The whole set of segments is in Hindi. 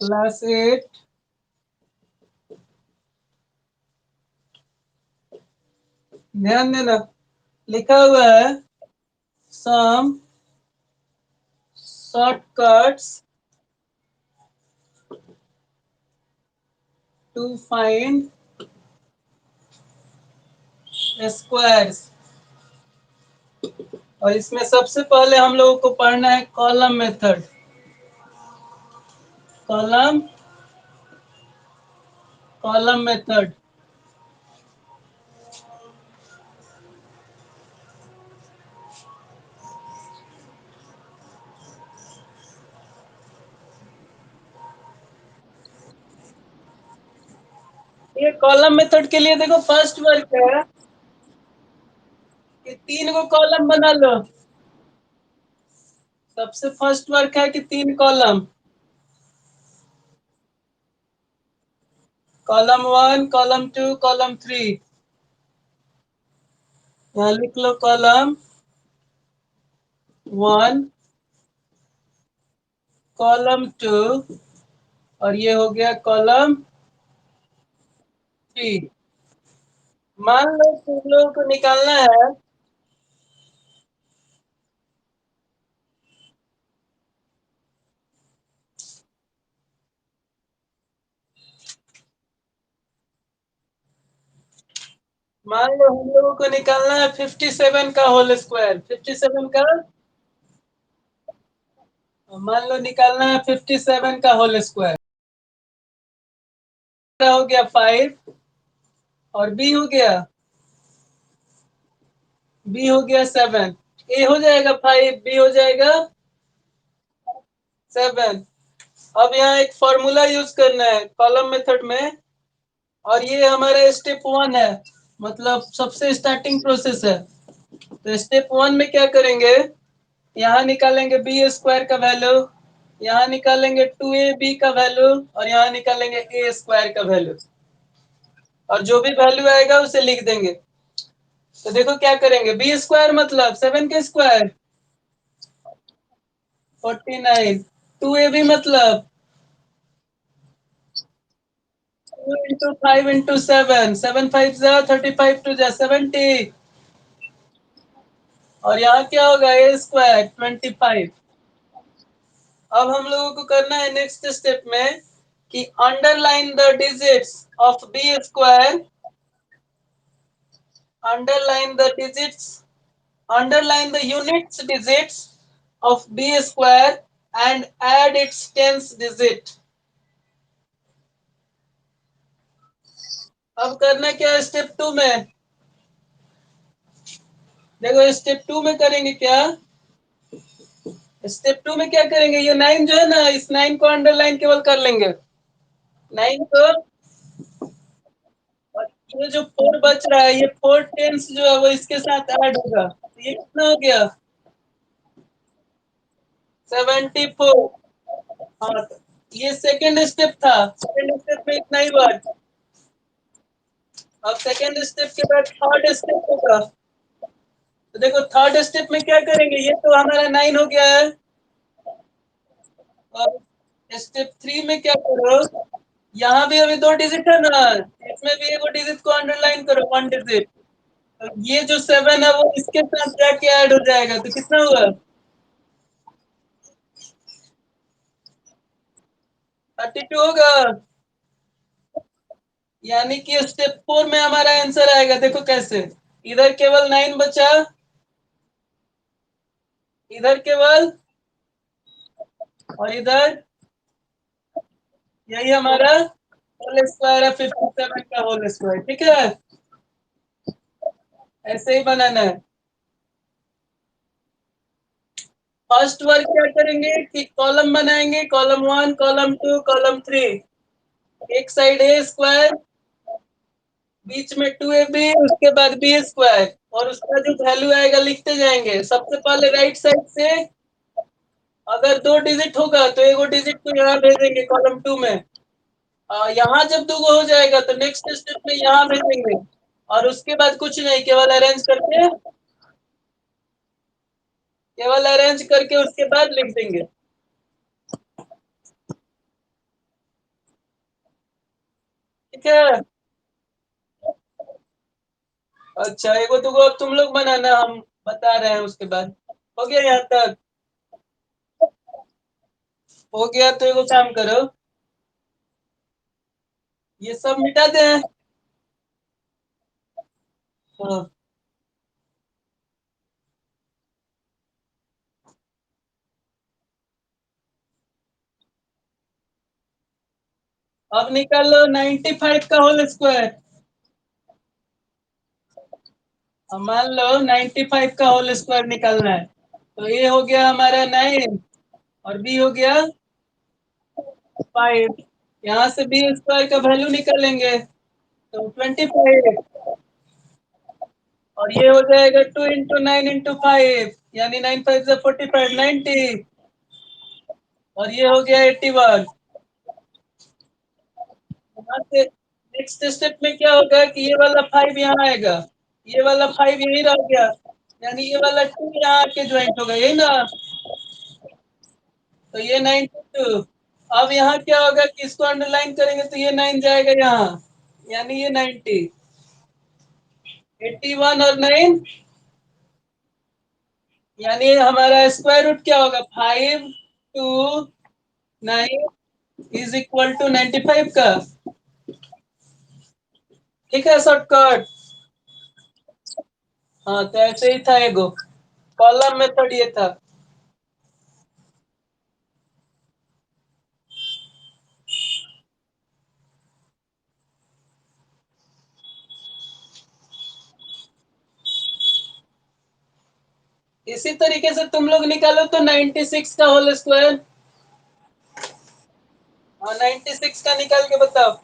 क्लास 8 ध्यान देना, लिखा हुआ है सम शॉर्टकट्स टू फाइंड स्क्वायर्स। और इसमें सबसे पहले हम लोगों को पढ़ना है column method. Column column method. ये कॉलम मेथड के लिए देखो फर्स्ट वर्क है कि 3 को कॉलम बना लो। सबसे फर्स्ट वर्क है कि 3 कॉलम, कॉलम 1, कॉलम 2, कॉलम 3। यहाँ लिख लो कॉलम 1, कॉलम 2 और ये हो गया कॉलम 3। मान लो तुम लोगों को निकालना है मान लो हम लोगों को निकालना है 57 का होल स्क्वायर। 57 का मान लो निकालना है 57 का होल स्क्वायर। हो गया 5 और बी हो गया 7। ए हो जाएगा 5, बी हो जाएगा 7। अब यहाँ एक फॉर्मूला यूज करना है कॉलम मेथड में, और ये हमारा स्टेप 1 है, मतलब सबसे स्टार्टिंग प्रोसेस है। तो स्टेप 1 में क्या करेंगे, यहाँ निकालेंगे बी स्क्वायर का वैल्यू, यहाँ निकालेंगे 2ab का वैल्यू और यहाँ निकालेंगे ए स्क्वायर का वैल्यू, और जो भी वैल्यू आएगा उसे लिख देंगे। तो देखो क्या करेंगे, बी स्क्वायर मतलब 7 के स्क्वायर 49, 2ab मतलब 2 इंटू 5 इंटू 7, 7 5 जा 35 टू जा 70, और यहाँ क्या होगा ए स्क्वायर 25। अब हम लोगों को करना है नेक्स्ट स्टेप में कि underline the digits of B square, underline the digits, underline the units digits of b square and add its tens digit। अब करना क्या है स्टेप 2 में, देखो स्टेप 2 में करेंगे क्या, स्टेप 2 में क्या करेंगे, ये 9 जो है ना, इस 9 को अंडरलाइन केवल कर लेंगे 9 को, और ये जो 4 बच रहा है, ये 4 टेंस जो है वो इसके साथ ऐड होगा, तो ये कितना हो गया 74। हाँ, तो ये सेकेंड स्टेप था, सेकेंड स्टेप में इतना ही वर्ड। अब सेकेंड स्टेप के बाद थर्ड स्टेप होगा। तो देखो थर्ड स्टेप में क्या करेंगे, ये तो हमारा 9 हो गया है। और स्टेप 3 में क्या करो, यहाँ भी अभी 2 डिजिट है ना, इसमें भी एक डिजिट को अंडरलाइन करो 1 डिजिट। तो ये जो 7 है वो इसके साथ जाके ऐड हो जाएगा, तो कितना हुआ 32 होगा। यानी कि स्टेप 4 में हमारा आंसर आएगा, देखो कैसे, इधर केवल 9 बचा, इधर केवल, और इधर यही हमारा होल स्क्वायर है 57 का होल स्क्वायर। ठीक है, ऐसे ही बनाना है। फर्स्ट वर्क क्या करेंगे कि कॉलम बनाएंगे, कॉलम 1, कॉलम 2, कॉलम 3। एक साइड ए स्क्वायर, बीच में 2ab, उसके बाद बी स्क्वायर, और उसका जो वैल्यू आएगा लिखते जाएंगे। सबसे पहले राइट साइड से अगर 2 डिजिट होगा तो एक डिजिट को यहाँ भेजेंगे कॉलम 2 में। यहाँ जब 2 हो जाएगा तो नेक्स्ट स्टेप में यहाँ भेजेंगे, और उसके बाद कुछ नहीं, केवल अरेंज करके उसके बाद लिख देंगे। ठीक है। अच्छा, एगो दूगो अब तुम लोग बनाना, हम बता रहे हैं उसके बाद। हो गया यहाँ तक? हो गया तो एगो काम करो, ये सब मिटा दें। हाँ। अब निकालो 95 का होल स्क्वायर। अब मान लो 95 का होल स्क्वायर निकालना है, तो ये हो गया हमारा 9 और बी हो गया 5। यहाँ से बी स्क्वायर का वैल्यू निकालेंगे तो 25, और ये हो जाएगा 2 × 9 × 5, यानी 9 5 45, 90। और ये हो गया 81। यहाँ से नेक्स्ट स्टेप में क्या होगा कि ये वाला 5 यहाँ आएगा, ये वाला 5 यही रह गया, यानी ये वाला 2 यहाँ आके ज्वाइंट होगा, यही ना। तो ये 92। अब यहाँ क्या होगा कि इसको अंडरलाइन करेंगे तो ये 9 जाएगा यहाँ, यानी ये 90। 81 और 9, यानी हमारा स्क्वायर रूट क्या होगा, 5 2 9 इज इक्वल टू 95 का। ठीक है, शॉर्टकट। हाँ, तो ऐसे ही था एगो, कॉलम मेथड ये था। इसी तरीके से तुम लोग निकालो तो 96 का होल स्क्वायर। हाँ, 96 का निकाल के बताओ।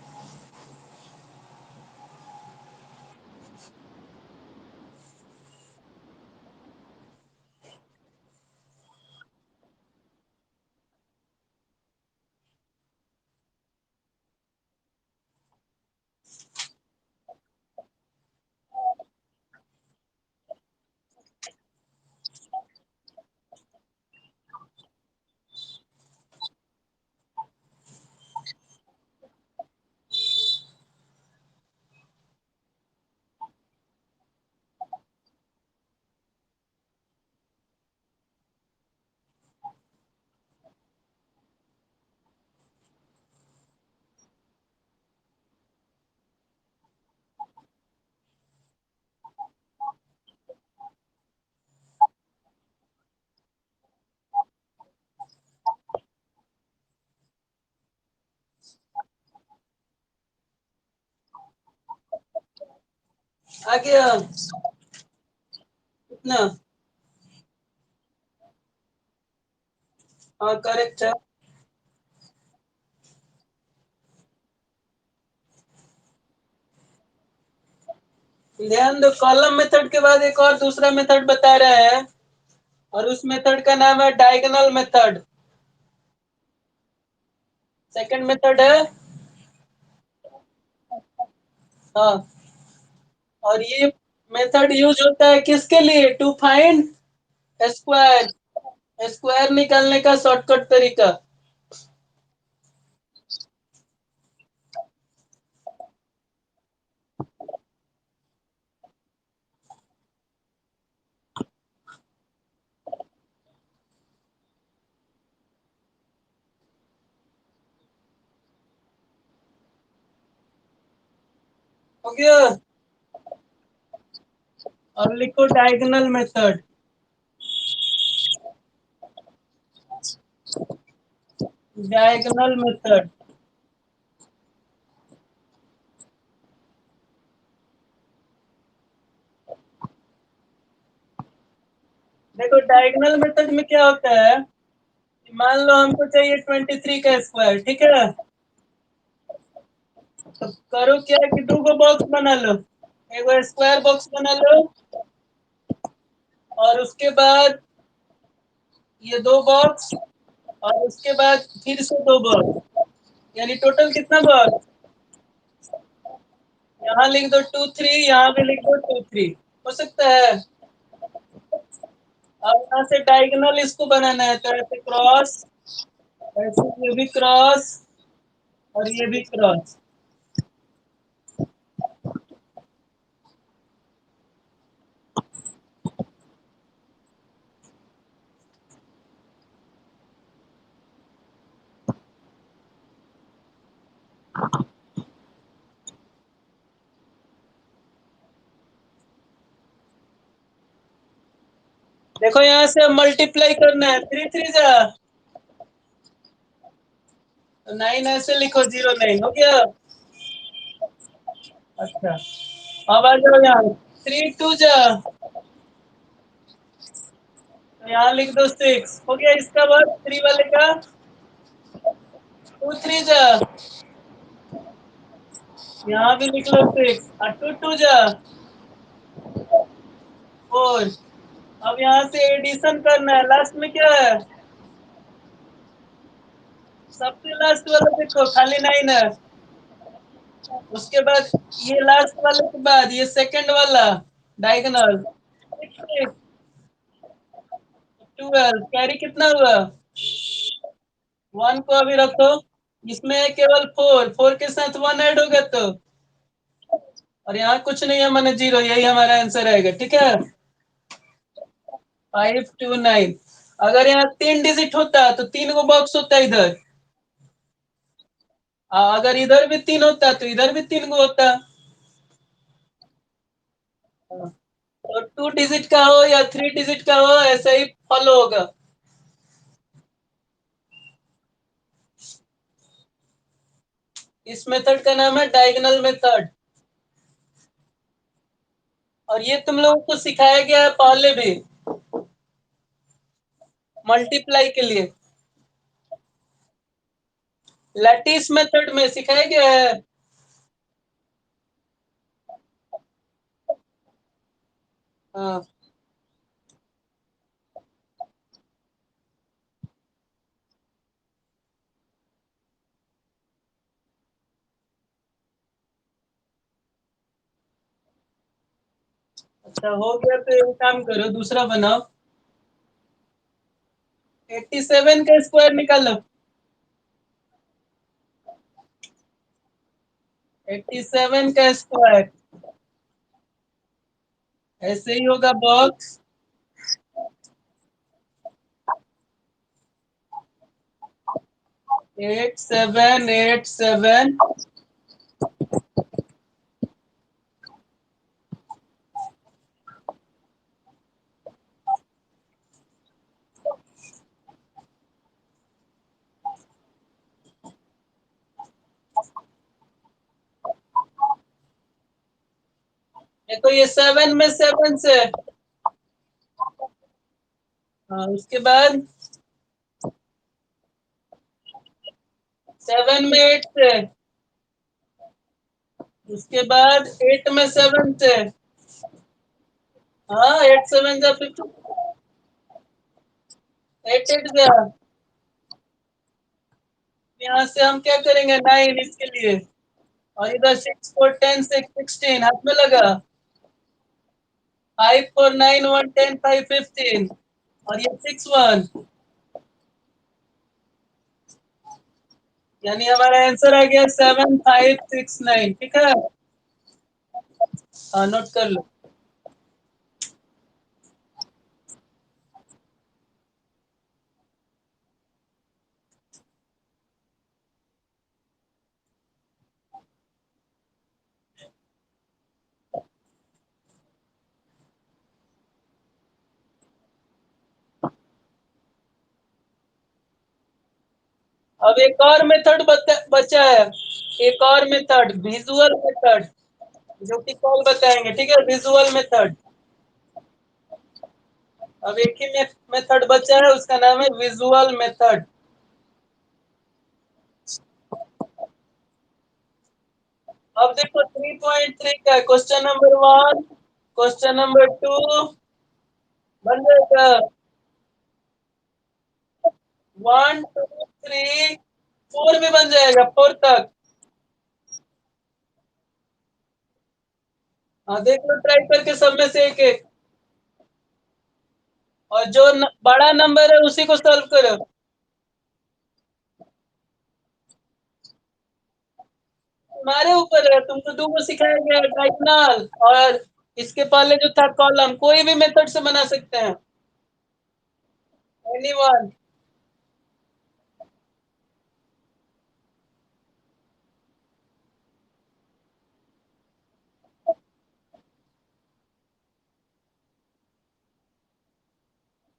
आ गया कितना? हाँ, करेक्ट है। ध्यान दो, कॉलम मेथड के बाद एक और दूसरा मेथड बता रहे हैं, और उस मेथड का नाम है डायगोनल मेथड। सेकंड मेथड है। हाँ, और ये मेथड यूज होता है किसके लिए, टू फाइंड स्क्वायर, स्क्वायर निकालने का शॉर्टकट तरीका। हो गया। और लिखो डायगोनल मेथड। Diagonal method. देखो, डायगोनल मेथड में क्या होता है कि मान लो हमको चाहिए 23 का स्क्वायर, ठीक है। तो करो क्या कि दो गो बॉक्स बना लो, एगो स्क्वायर बॉक्स बना लो, और उसके बाद ये दो बॉक्स, और उसके बाद फिर से दो बॉक्स, यानी टोटल कितना बॉक्स। यहाँ लिख दो 2 3, यहाँ भी लिख दो 2 3, हो सकता है। अब यहाँ से डायगोनल इसको बनाना है, तो ऐसे क्रॉस, ऐसे ये भी क्रॉस, और ये भी क्रॉस। देखो यहाँ से मल्टीप्लाई करना है, 3 3 जा, तो 9 ऐसे लिखो, 09 हो गया। अच्छा, अब आ जाओ यहाँ, 3 2 जा, तो यहाँ लिख दो 6 हो गया। इसका बाद 3 वाले का 2 3 जा, यहाँ भी लिख लो 6 और 2 2 जा 4। अब यहाँ से एडिशन करना है, लास्ट में क्या है, सबसे लास्ट वाला देखो खाली 9 है। उसके बाद ये लास्ट वाले के बाद ये सेकंड वाला डायगोनल 12, कैरी कितना हुआ, 1 को अभी रखो। इसमें है केवल 4, 4 के साथ 1 ऐड होगा तो, और यहाँ कुछ नहीं है मैंने 0, यही हमारा आंसर आएगा। ठीक है, 529। अगर यहाँ 3 डिजिट होता तो 3 को बॉक्स होता इधर, अगर इधर भी 3 होता तो इधर भी 3 को होता। तो 2 डिजिट का हो या 3 डिजिट का हो, ऐसा ही फॉलो होगा। इस मेथड का नाम है डायगोनल मेथड, और ये तुम लोगों को सिखाया गया है पहले भी, मल्टीप्लाई के लिए लैटिस मेथड में सिखाया गया है। हाँ, अच्छा हो गया तो एक काम करो, दूसरा बनाओ। 87 का स्क्वायर निकालो। 87 का स्क्वायर ऐसे ही होगा, बॉक्स 8787। देखो ये 7 में 7 से, हाँ उसके बाद 7 में 8 से, उसके बाद 8 में 7 से, हाँ 8 7 जा 50, 8 8 जा। यहाँ से हम क्या करेंगे, 9 इसके लिए, और इधर 6 4 10 6 16 हाथ में लगा, 5 4 9 1 10 5 15, और ये 6 1, यानी हमारा आंसर आ गया 7569। ठीक है, हाँ नोट कर लो। अब एक और मेथड बचा है, एक और मेथड विजुअल मेथड, जो कि कल बताएंगे। ठीक है, विजुअल मेथड। अब एक ही मेथड बचा है, उसका नाम है विजुअल मेथड। अब देखो 3.3 का क्वेश्चन नंबर 1, क्वेश्चन नंबर 2 बन जाएगा, 1 2 3 4 भी बन जाएगा, 4 तक। हाँ देख लो ट्राई करके सब में से एक एक, और जो बड़ा नंबर है उसी को सॉल्व करो। तुम्हारे ऊपर है, तुमको दो को सिखाया गया, डायगोनल और इसके पहले जो था कॉलम, कोई भी मेथड से बना सकते हैं, एनीवन।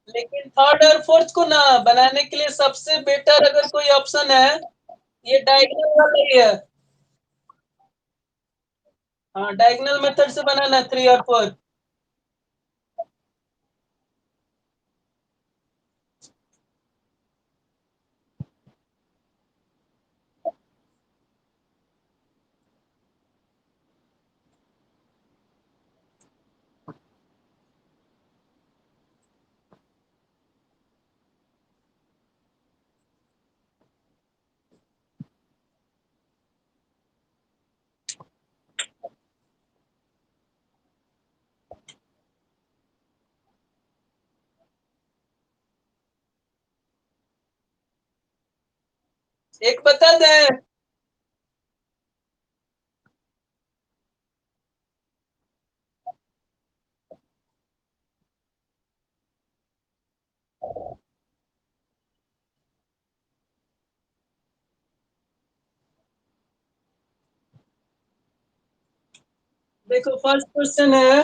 लेकिन थर्ड और फोर्थ को ना बनाने के लिए सबसे बेटर अगर कोई ऑप्शन है, ये डायगोनल वाला ही है। हाँ, डायगोनल मेथड से बनाना 3 और 4। एक बता दे। देखो फर्स्ट क्वेश्चन है,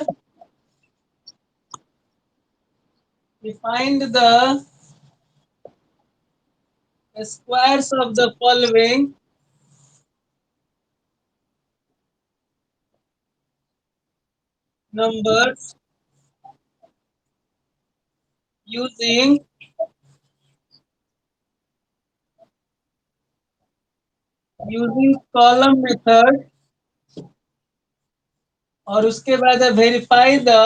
find the squares of the following numbers using column method, और उसके बाद है verify the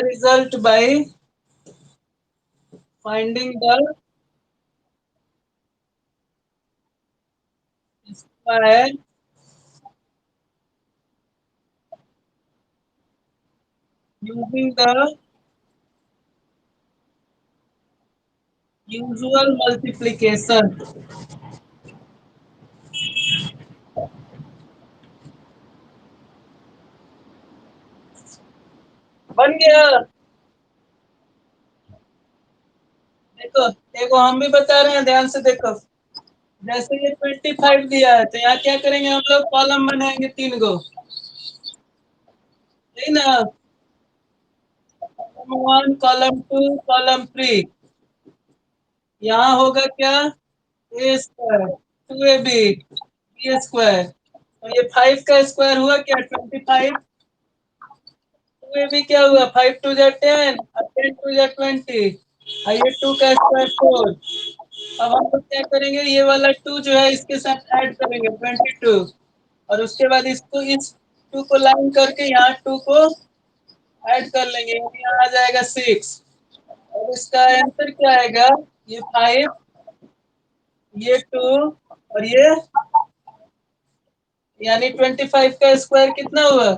result by finding the square using the usual multiplication। बन गया। देखो देखो, हम भी बता रहे हैं, ध्यान से देखो। जैसे ये 25 दिया है, तो यहाँ क्या करेंगे हम लोग, कॉलम बनाएंगे 3 गो, सही ना। Column 1, column 2, column 3। यहाँ होगा क्या, ए स्क्वायर, 2ab, बी स्क्वायर। तो ये 5 का स्क्वायर हुआ क्या, 25। 2ab क्या हुआ, 5 2 10, और 10 2 20, और ये 2 का स्क्वायर 4। अब हम लोग क्या करेंगे, ये वाला 2 जो है इसके साथ ऐड करेंगे 22, और उसके बाद इसको, इस 2 को लाइन करके यहाँ 2 को ऐड कर लेंगे, यहाँ आ जाएगा 6। और इसका आंसर क्या आएगा, ये 5, ये 2, और ये, यानी 25 का स्क्वायर कितना हुआ।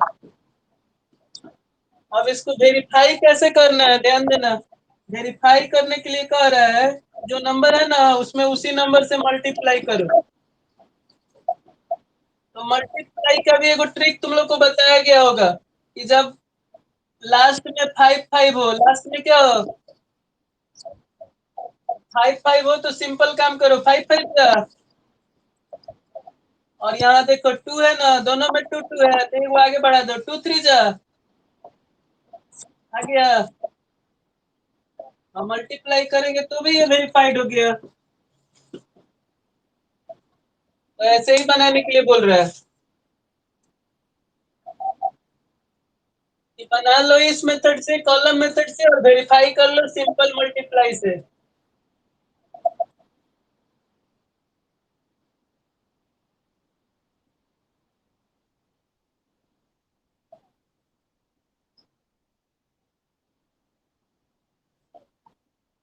अब इसको वेरीफाई कैसे करना है, ध्यान देना। वेरीफाई करने के लिए कह रहा है, जो नंबर है ना उसमें उसी नंबर से मल्टीप्लाई करो। तो मल्टीप्लाई का भी एगो ट्रिक तुम लोग को बताया गया होगा, कि जब लास्ट में 5 5 हो, लास्ट में क्या हो, 5 5 हो, तो सिंपल काम करो, 5 5 का। और यहाँ देखो 2 है ना, दोनों में 2 2 है, तो एगो आगे बढ़ा दो, 2 3 जा, आ गया। और मल्टीप्लाई करेंगे तो भी ये वेरीफाइड हो गया। तो ऐसे ही बनाने के लिए बोल रहा है कि बना लो इस मेथड से, कॉलम मेथड से, और वेरीफाई कर लो सिंपल मल्टीप्लाई से।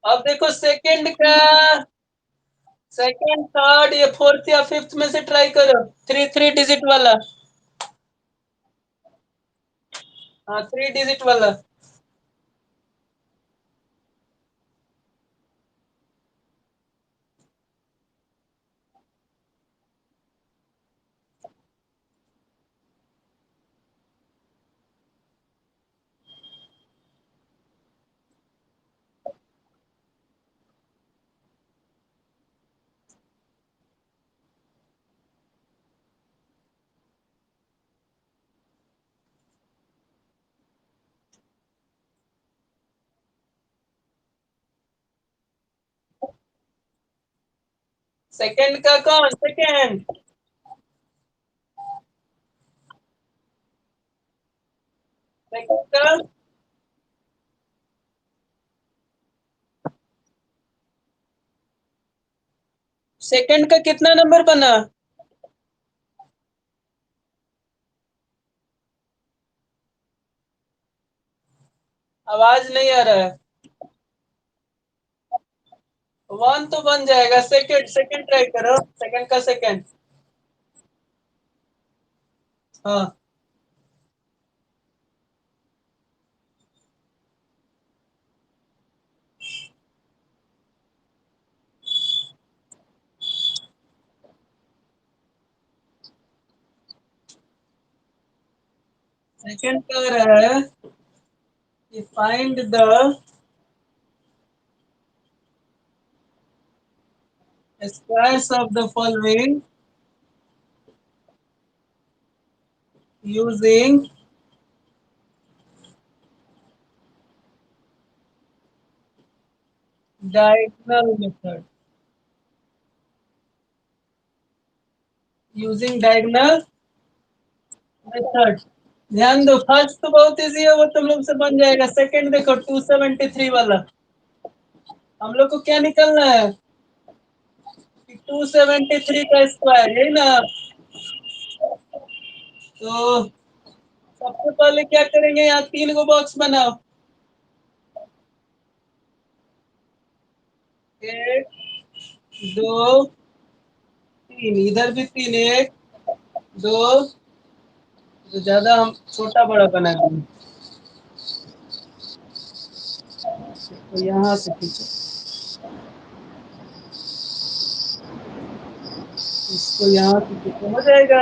अब देखो सेकंड थर्ड, ये फोर्थ या फिफ्थ में से ट्राई करो, 3 3 डिजिट वाला। हाँ, 3 डिजिट वाला। सेकंड का कौन? सेकंड। सेकंड का सेकंड का कितना नंबर बना? आवाज नहीं आ रहा है। वन तो बन जाएगा। सेकंड सेकंड ट्राई करो, सेकंड का सेकंड। हाँ, सेकंड कह रहा है कि find the squares of the following using diagonal method. Using diagonal method. ध्यान दो, फर्स्ट तो बहुत इजी है, वो तुम लोग से बन जाएगा। सेकंड देखो, 273 वाला। हम लोग को क्या निकलना है? 273 का स्क्वायर है ना। तो सबसे पहले क्या करेंगे, यहाँ तीन गो बॉक्स बनाओ। एक, दो, तीन। इधर भी तीन। एक, दो। तो ज्यादा हम छोटा बड़ा बना देंगे। तो यहाँ से खींचो, इसको यहाँ से खींचो, हो जाएगा।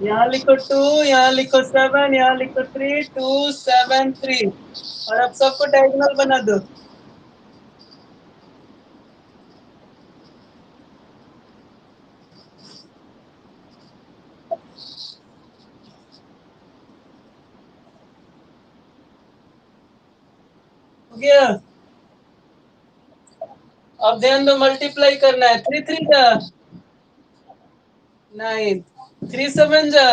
यहाँ लिखो टू, यहाँ लिखो सेवन, यहाँ लिखो थ्री, 273। और अब सबको डायगोनल बना दो। हो गया। अब ध्यान दो, मल्टीप्लाई करना है। थ्री थ्री जा 9, थ्री सेवन जा,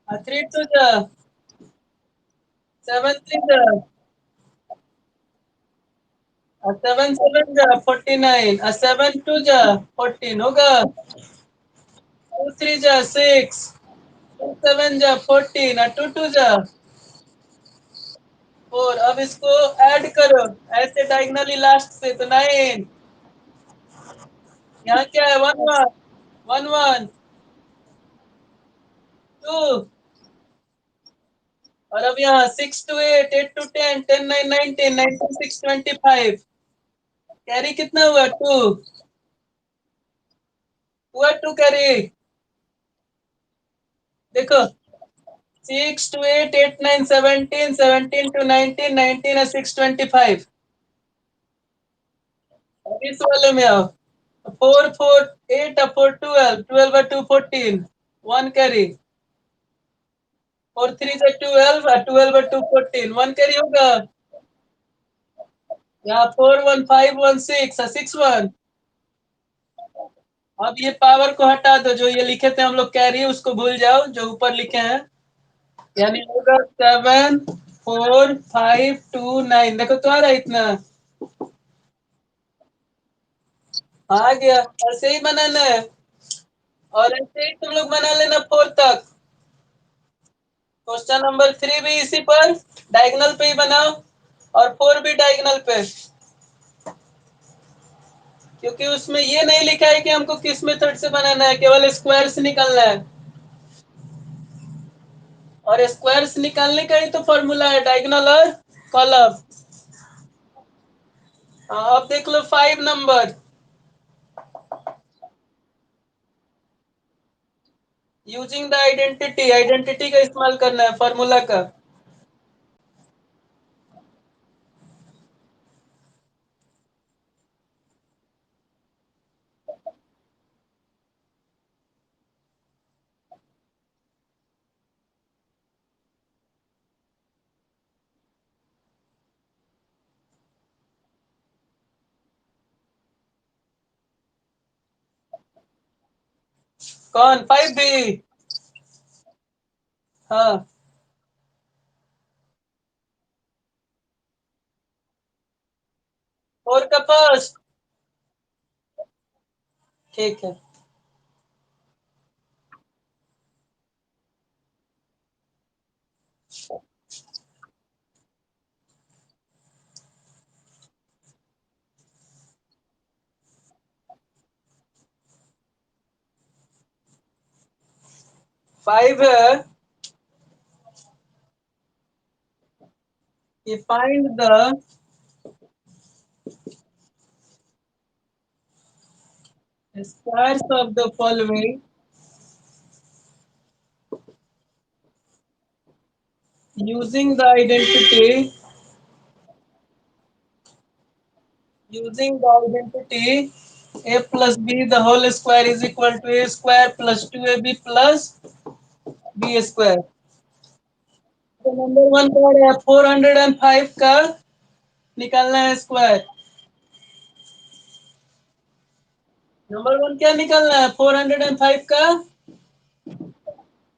थ्री टू जा, सेवन थ्री जा, सेवन सेवन जा 49, सेवन टू जा 14 होगा। टू थ्री जा 6, टू सेवन जा 14, टू टू जा 4। अब इसको ऐड करो ऐसे डायगनली लास्ट से, तो 9। यहाँ क्या है? 1 1, 1 1, 2। और अब यहाँ 6 टू 8, 8 टू 10, 10 9 19, 19 6 25। कैरी कितना हुआ? 2 हुआ। 2 कैरी। देखो, 6 टू 8, 8 9 17, 17 टू 19, 19 6 25। अब इस वाले में आओ। 4 4 8 4 12, 12 2 14, 1 कैरी। और 3 से 12, 12 2 14, 1 कैरी होगा। यहाँ 4 1 5 1 6, 6 1। अब ये पावर को हटा दो, जो ये लिखे थे हम लोग कैरी, उसको भूल जाओ, जो ऊपर लिखे हैं। यानी होगा 7 4 5 2 9। देखो तो आ रहा है इतना। आ गया। ऐसे ही बनाना है। और ऐसे ही तुम लोग बना लेना 4 तक। क्वेश्चन नंबर 3 भी इसी पर डायगोनल पे ही बनाओ, और 4 भी डायगोनल पे। क्योंकि उसमें ये नहीं लिखा है कि हमको किस मेथड से बनाना है, केवल स्क्वायर से निकालना है। और स्क्वायर्स निकालने का ही तो फॉर्मूला है, डायगोनल और कॉलम। अब देख लो 5 number. Using the identity, identity का इस्तेमाल करना है, फॉर्मूला का। कौन 5B? हाँ, 4 का फर्स्ट। ठीक है। 5 है। ये find the squares of the following using the identity using the identity a plus b the whole square is equal to a square plus 2ab plus b square। तो नंबर वन कौन है? 405 का निकालना है स्क्वायर। नंबर वन क्या निकालना है? 405 का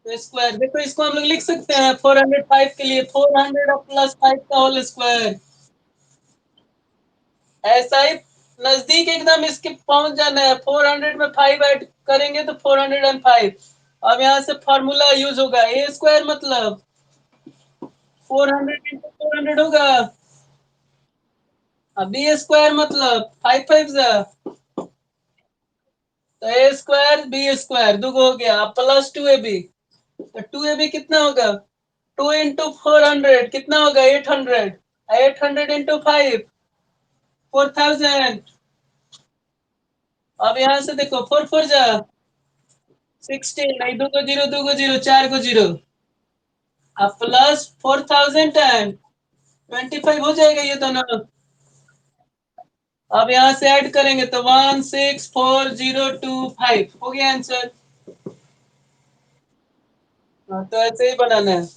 स्क्वायर। देखो इसको हम लोग लिख सकते हैं 405 के लिए 400 और प्लस 5 का होल स्क्वायर। ऐसा ही नजदीक एकदम इसके पहुंच जाना है। 400 में 5 ऐड करेंगे तो 405। अब यहाँ से फॉर्मूला यूज होगा ए स्क्वायर मतलब 400 इंटू 400 होगा। अब बी स्क्वायर मतलब 5 5 जा तो ए स्क्वायर बी स्क्वायर दुगो हो गया। अब प्लस 2ab तो 2ab कितना होगा? 2 इंटू 400 कितना होगा? 800। 800 इंटू 5 4000। अब यहाँ से देखो 4 4 जा 16। नहीं, दो को जीरो चार को जीरो। अब प्लस 4025 हो जाएगा ये दोनों। अब यहाँ से ऐड करेंगे तो 164,025 हो गया आंसर। हाँ, तो ऐसे ही बनाना है।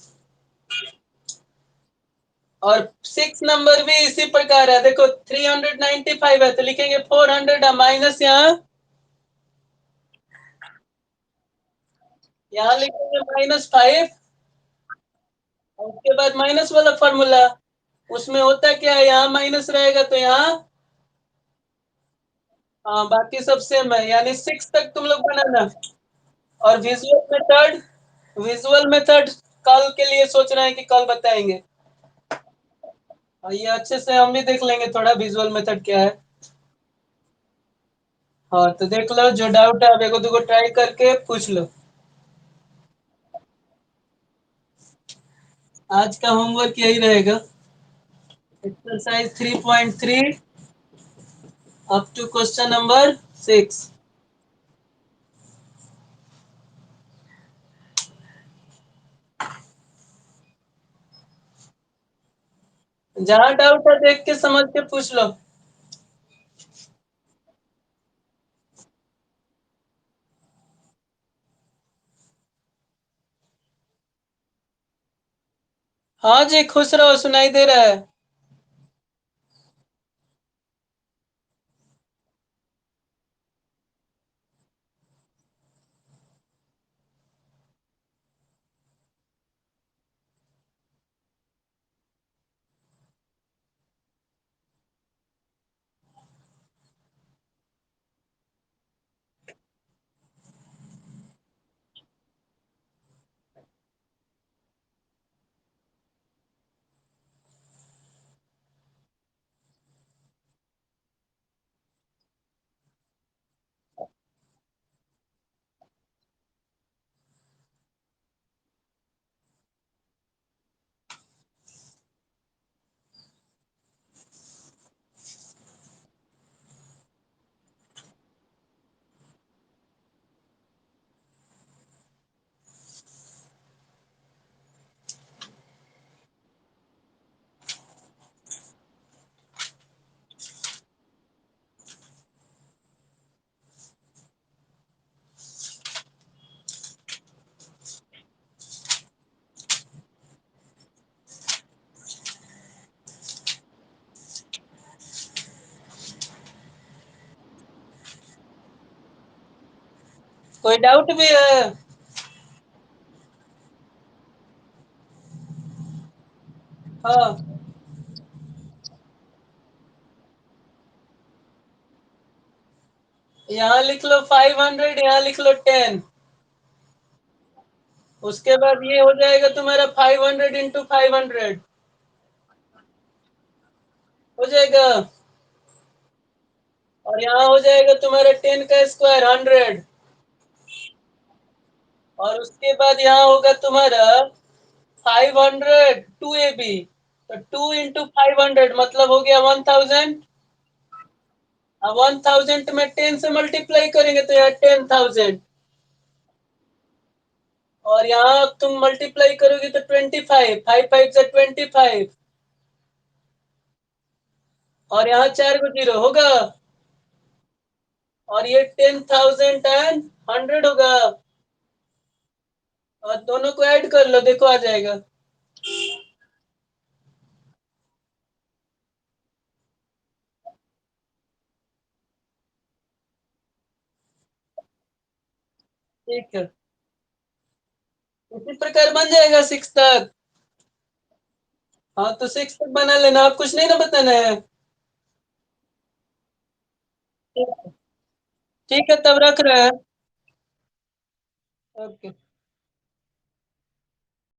और 6 नंबर भी इसी प्रकार है। देखो 395 है तो लिखेंगे 400 माइनस यहाँ लिखेंगे -5। उसके बाद माइनस वाला फॉर्मूला उसमें होता क्या है? यहाँ माइनस रहेगा तो यहाँ हाँ, बाकी सब सेम है। यानी 6 तक तुम लोग बनाना। और विजुअल मेथड कल के लिए सोच रहे हैं कि कल बताएंगे। और ये अच्छे से हम भी देख लेंगे थोड़ा विजुअल मेथड क्या है। हाँ, तो देख लो जो डाउट है आप एगो दुगो ट्राई करके पूछ लो। आज का होमवर्क यही रहेगा। Exercise 3.3 up to question number 6। जहाँ डाउट है देख के समझ के पूछ लो। हाँ जी, खुश रहो, सुनाई दे रहा है। कोई डाउट भी है? हाँ, यहाँ लिख लो 500, यहाँ लिख लो 10। उसके बाद ये हो जाएगा तुम्हारा 500 इंटू 500 हो जाएगा। और यहाँ हो जाएगा तुम्हारा 10 का स्क्वायर 100। और उसके बाद यहाँ होगा तुम्हारा 500 2ab। तो 2 इंटू 500 मतलब हो गया 1000। अब 1000 में 10 से मल्टीप्लाई करेंगे तो यहाँ 10,000। और यहाँ अब तुम मल्टीप्लाई करोगे तो 25, 5 5 से 25। और यहाँ 4 को 0 होगा। और ये 10,000 एंड 100 होगा। और दोनों को ऐड कर लो, देखो आ जाएगा। ठीक है, इसी प्रकार बन जाएगा 6 तक। हाँ तो 6 तक बना लेना, आप कुछ नहीं ना बताना है। ठीक है, ठीक है, तब रख रहे हैं। ओके।